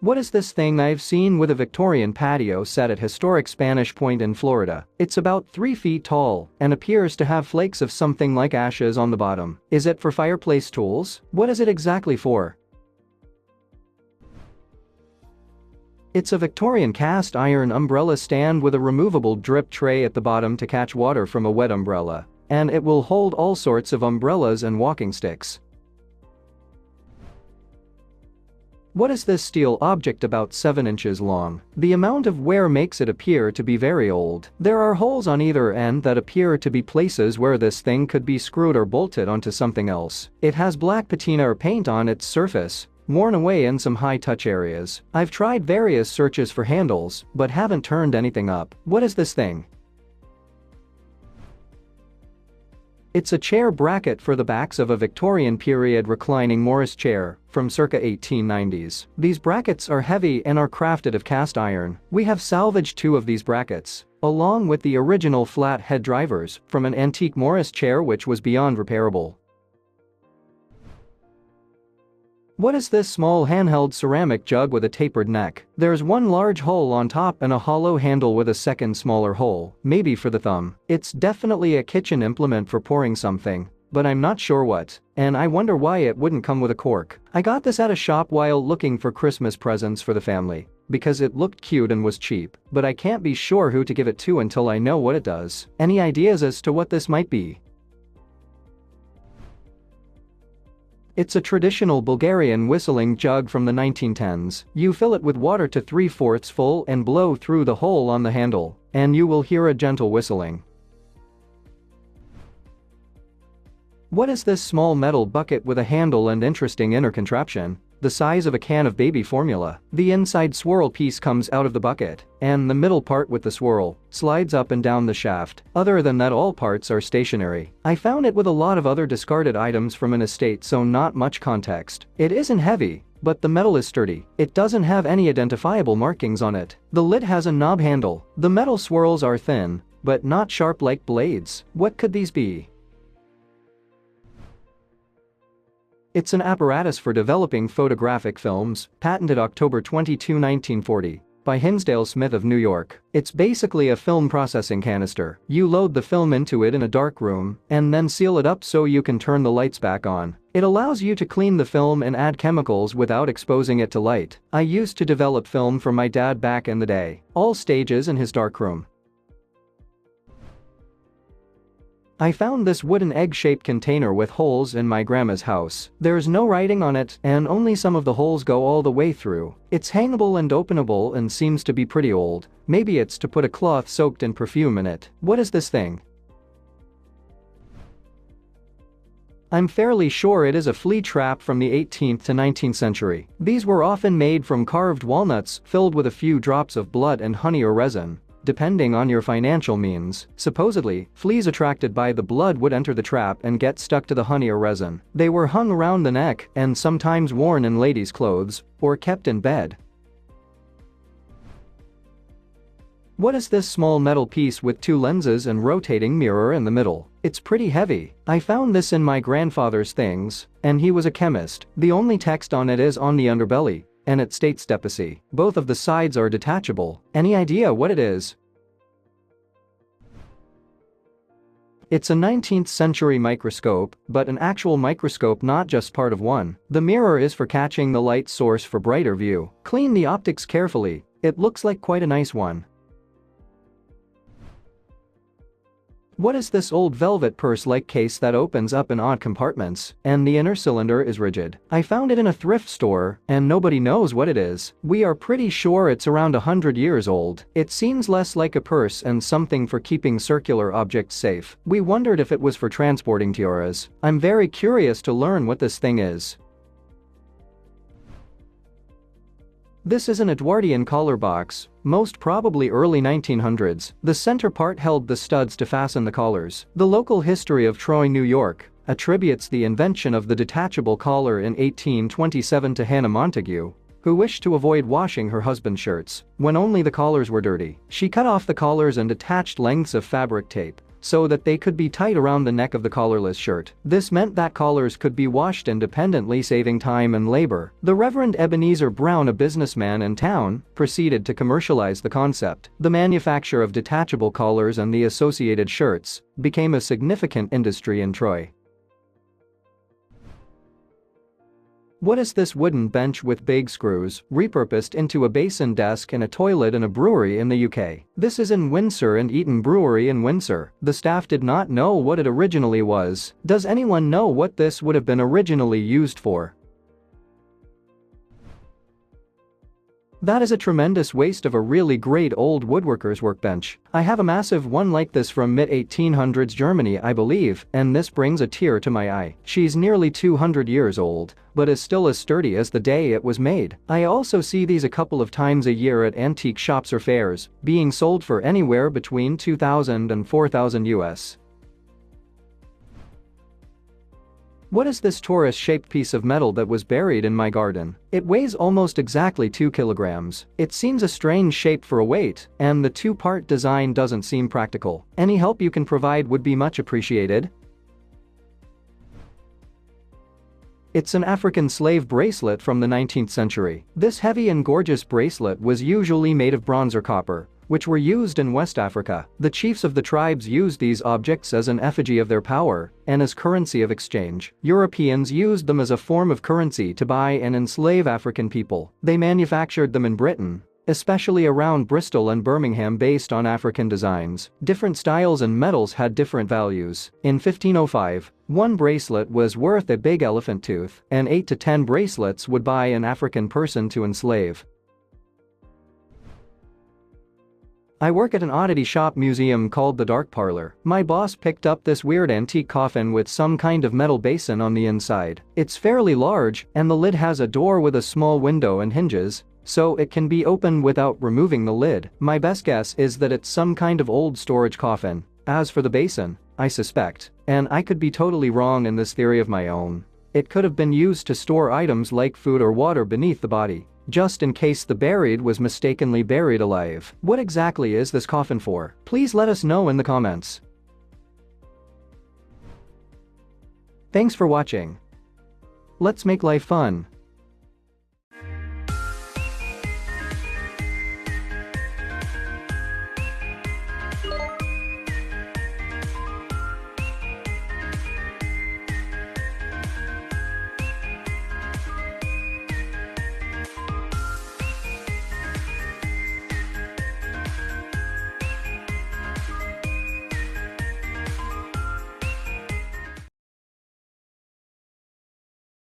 What is this thing I've seen with a Victorian patio set at historic Spanish Point in Florida? It's about 3 feet tall and appears to have flakes of something like ashes on the bottom. Is it for fireplace tools? What is it exactly for? It's a Victorian cast iron umbrella stand with a removable drip tray at the bottom to catch water from a wet umbrella. And it will hold all sorts of umbrellas and walking sticks. What is this steel object about 7 inches long? The amount of wear makes it appear to be very old. There are holes on either end that appear to be places where this thing could be screwed or bolted onto something else. It has black patina or paint on its surface, worn away in some high-touch areas. I've tried various searches for handles, but haven't turned anything up. What is this thing? It's a chair bracket for the backs of a Victorian period reclining Morris chair from circa 1890s. These brackets are heavy and are crafted of cast iron. We have salvaged 2 of these brackets, along with the original flat head drivers from an antique Morris chair which was beyond repairable. What is this small handheld ceramic jug with a tapered neck? There's one large hole on top and a hollow handle with a second smaller hole, maybe for the thumb. It's definitely a kitchen implement for pouring something, but I'm not sure what, and I wonder why it wouldn't come with a cork. I got this at a shop while looking for Christmas presents for the family, because it looked cute and was cheap, but I can't be sure who to give it to until I know what it does. Any ideas as to what this might be? It's a traditional Bulgarian whistling jug from the 1910s. You fill it with water to 3/4 full and blow through the hole on the handle, and you will hear a gentle whistling. What is this small metal bucket with a handle and interesting inner contraption? The size of a can of baby formula. The inside swirl piece comes out of the bucket, and the middle part with the swirl slides up and down the shaft. Other than that, all parts are stationary. I found it with a lot of other discarded items from an estate, so not much context. It isn't heavy, but the metal is sturdy. It doesn't have any identifiable markings on it. The lid has a knob handle. The metal swirls are thin, but not sharp like blades. What could these be? It's an apparatus for developing photographic films, patented October 22, 1940, by Hinsdale Smith of New York. It's basically a film processing canister. You load the film into it in a dark room, and then seal it up so you can turn the lights back on. It allows you to clean the film and add chemicals without exposing it to light. I used to develop film for my dad back in the day. All stages in his darkroom. I found this wooden egg-shaped container with holes in my grandma's house. There's no writing on it, and only some of the holes go all the way through. It's hangable and openable and seems to be pretty old. Maybe it's to put a cloth soaked in perfume in it. What is this thing? I'm fairly sure it is a flea trap from the 18th to 19th century. These were often made from carved walnuts filled with a few drops of blood and honey or resin, depending on your financial means. Supposedly, fleas attracted by the blood would enter the trap and get stuck to the honey or resin. They were hung around the neck and sometimes worn in ladies' clothes or kept in bed. What is this small metal piece with 2 lenses and rotating mirror in the middle? It's pretty heavy. I found this in my grandfather's things, and he was a chemist. The only text on it is on the underbelly, and it states Depacy. Both of the sides are detachable. Any idea what it is? It's a 19th century microscope, but an actual microscope, not just part of one. The mirror is for catching the light source for brighter view. Clean the optics carefully. It looks like quite a nice one. What is this old velvet purse-like case that opens up in odd compartments, and the inner cylinder is rigid? I found it in a thrift store, and nobody knows what it is. We are pretty sure it's around 100 years old. It seems less like a purse and something for keeping circular objects safe. We wondered if it was for transporting tiaras. I'm very curious to learn what this thing is. This is an Edwardian collar box, most probably early 1900s. The center part held the studs to fasten the collars. The local history of Troy, New York, attributes the invention of the detachable collar in 1827 to Hannah Montague, who wished to avoid washing her husband's shirts when only the collars were dirty. She cut off the collars and attached lengths of fabric tape so that they could be tied around the neck of the collarless shirt. This meant that collars could be washed independently, saving time and labor. The Reverend Ebenezer Brown, a businessman in town, proceeded to commercialize the concept. The manufacture of detachable collars and the associated shirts became a significant industry in Troy. What is this wooden bench with big screws, repurposed into a basin desk and a toilet in a brewery in the UK? This is in Windsor and Eaton Brewery in Windsor. The staff did not know what it originally was. Does anyone know what this would have been originally used for? That is a tremendous waste of a really great old woodworker's workbench. I have a massive one like this from mid-1800s Germany, I believe, and this brings a tear to my eye. She's nearly 200 years old, but is still as sturdy as the day it was made. I also see these a couple of times a year at antique shops or fairs, being sold for anywhere between $2,000 and $4,000 US. What is this torus-shaped piece of metal that was buried in my garden? It weighs almost exactly 2 kilograms. It seems a strange shape for a weight, and the two-part design doesn't seem practical. Any help you can provide would be much appreciated. It's an African slave bracelet from the 19th century. This heavy and gorgeous bracelet was usually made of bronze or copper, which were used in West Africa. The chiefs of the tribes used these objects as an effigy of their power and as currency of exchange. Europeans used them as a form of currency to buy and enslave African people. They manufactured them in Britain, especially around Bristol and Birmingham, based on African designs. Different styles and metals had different values. In 1505, one bracelet was worth a big elephant tooth, and 8 to 10 bracelets would buy an African person to enslave. I work at an oddity shop museum called the Dark Parlor. My boss picked up this weird antique coffin with some kind of metal basin on the inside. It's fairly large, and the lid has a door with a small window and hinges, so it can be opened without removing the lid. My best guess is that it's some kind of old storage coffin. As for the basin, I suspect, and I could be totally wrong in this theory of my own, it could have been used to store items like food or water beneath the body, just in case the buried was mistakenly buried alive. What exactly is this coffin for? Please let us know in the comments. Thanks for watching. Let's make life fun.